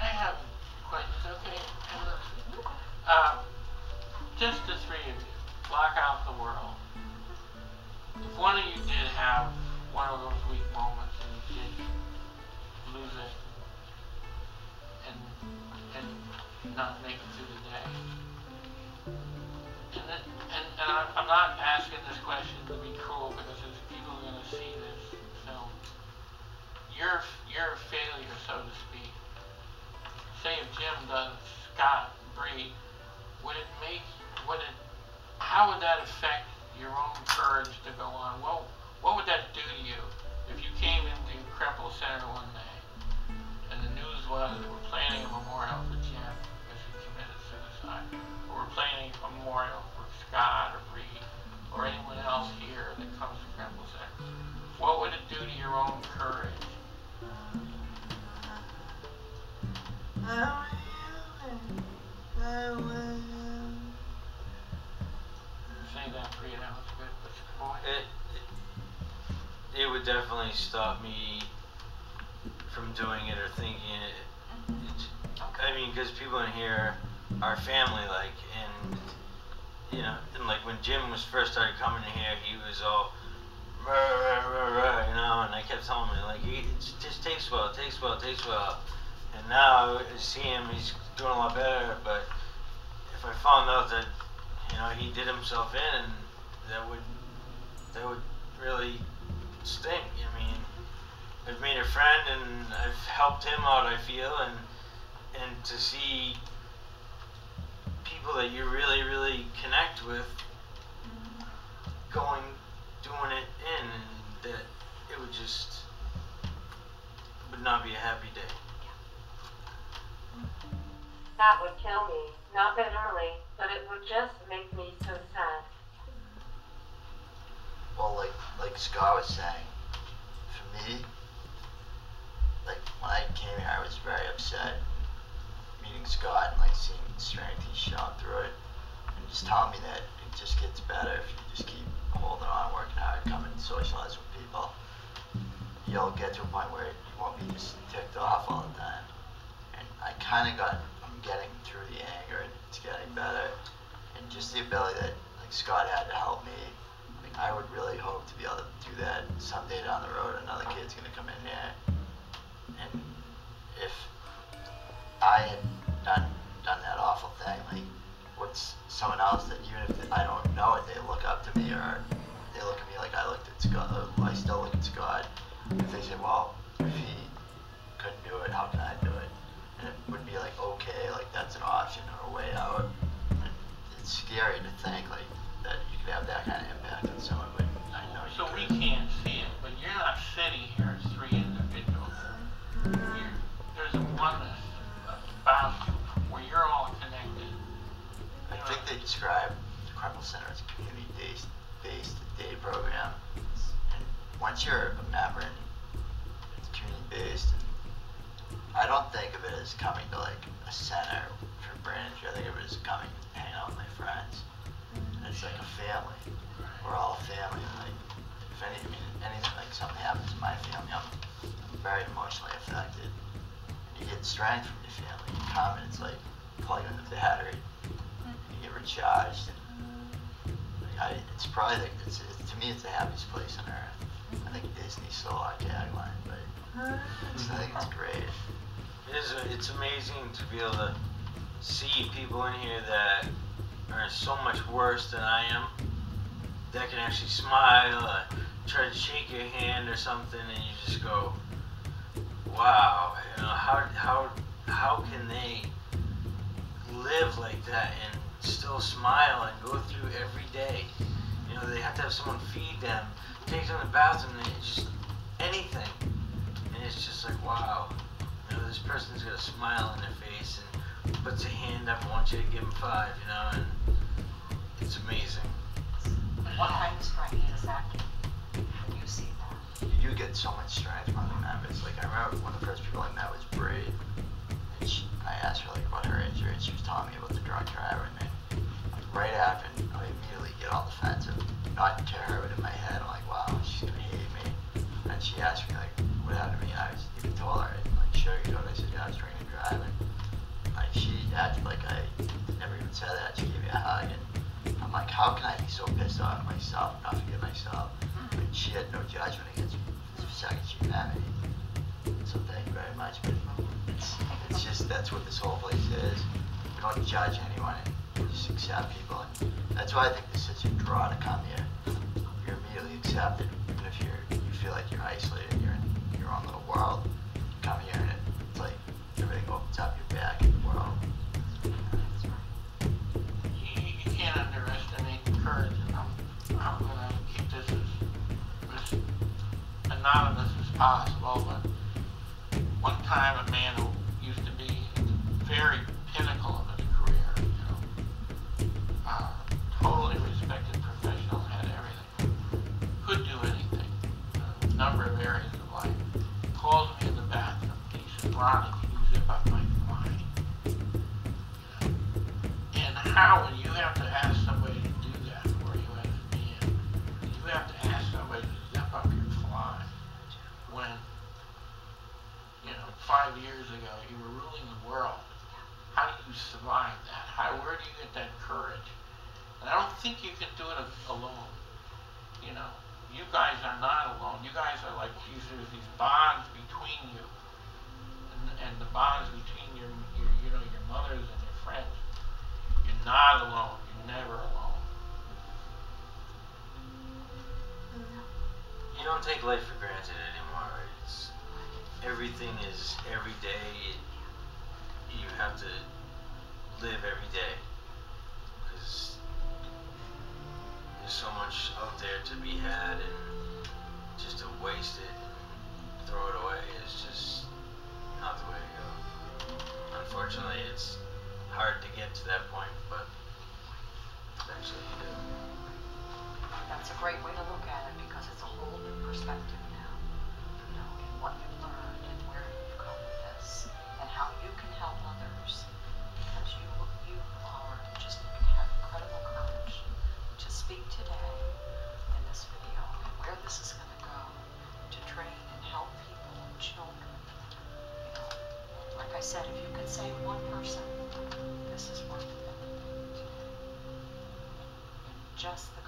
I have questions, okay? Just the three of you, block out the world. If one of you did have one of those weak moments and you did lose it and not make it through the day, I'm not asking this question to be cruel because there's people are going to see this film. You're a failure, so to speak. Say if Jim does Scott Bree, how would that affect your own courage to go on? What would that do to you if you came into Kremple Center one day and the news was we're planning a memorial for Jim because he committed suicide, or we're planning a memorial for Scott or Bree or anyone else here that comes to Kremple Center? What would it do to your own courage? Say that, Bree, that was good. It would definitely stop me from doing it or thinking it. I mean, because people in here are family, like, and you know, and like when Jim was first started coming in here, he was all, rah, rah, rah, rah, you know, and I kept telling him like, it just takes a while, it takes a while, it takes a while. And now I see him, he's doing a lot better. But if I found out that, you know, he did himself in, that would really stink. I mean, I've made a friend and I've helped him out, I feel, and to see people that you really, really connect with doing it in, and that it would not be a happy day. That would kill me, not literally, but it would just make me so sad. Well, like Scott was saying, for me, like when I came here, I was very upset meeting Scott and like seeing the strength he's shown through it, and just telling me that it just gets better if you just keep holding on, working hard, coming and socialize with people. You'll get to a point where you won't be just ticked off all the time. And I kind of I'm getting through the anger, and it's getting better, and just the ability that like Scott had to help me. Like I would really hope to be able to do that someday down the road. Another kid's gonna come in here, and if I had done that awful thing, like what's someone else that even if I don't know it, they look up to me, or they look at me like I looked at Scott, I still look at Scott. If they say, well, if he couldn't do it, how can I do it? And it would be like, okay, like that's an option or a way out. And it's scary to think like that you could have that kind of impact on someone, but I know you So could. we can't see it, but you're not sitting here as three individuals. There's a oneness about you where you're all connected. I think they describe the Kremple Center as a community-based day program. And once you're a member and it's community-based, I don't think of it as coming to like a center for Braintree. I think of it as coming to hang out with my friends. And it's like a family. We're all a family. Like if anything like something happens to my family, I'm very emotionally affected. And you get strength from your family. You come and it's like plugging in the battery. And you get recharged. And like, it's probably to me it's the happiest place on earth. I think Disney stole our tagline, but I think it's great. It's amazing to be able to see people in here that are so much worse than I am, that can actually smile, try to shake your hand or something, and you just go, wow, you know, how can they live like that and still smile and go through every day? You know, they have to have someone feed them, take them to the bathroom, just anything. And it's just like, wow, you know, this person's got a smile on their face and puts a hand up and wants you to give them 5, you know, and it's amazing. What kind of strength does that give when you see that? You get so much strength from the members. Like I remember one of the first people I met was Bree, and I asked her like about her injury, and she was telling me about the drunk driver, and then like, right after, I immediately get all defensive, not to her, but in my head, I'm like, wow, she's gonna hate me. And she asked me like, what happened to me? And I even told her, like, sure you know. I said, yeah, I was drinking and driving. said that, she gave me a hug, and I'm like, how can I be so pissed off at myself and not forgive myself? But she had no judgment against me the second she met me. So thank you very much. But it's just, that's what this whole place is. We don't judge anyone, we just accept people. And that's why I think there's such a draw to come here. You're immediately accepted, even if you feel like you're isolated, you're in your own little world. You come here and it's like everything opens up your back in the world. You can't underestimate the courage, and I'm gonna keep this as anonymous as possible, but one time a man who used to be very pinnacle of his career, totally respected professional, had everything, could do anything, a number of areas of life, calls me in the bathroom, and he says, Ronnie, can you zip up my fly? And how, when you have to ask somebody to do that for you as a man, you have to ask somebody to zip up your fly, when 5 years ago, you were ruling the world. How do you survive that? Where do you get that courage? And I don't think you can do it alone. You guys are not alone. You guys are like, there's these bonds between you, and the bonds between your mothers and your friends. You're not alone. You're never alone. You don't take life for granted anymore. Everything is every day. You have to live every day, because there's so much out there to be had, and just to waste it and throw it away is just not the way to go. Unfortunately, it's hard to get to that point, but eventually you do. That's a great way to look at it, because it's a whole new perspective now. And what you've learned and where you've come with this, and how you can help others. Because you are just have incredible courage to speak today in this video, and where this is going to go, to train and help people and children. Like I said, if you can save one person, this is worth it. Just the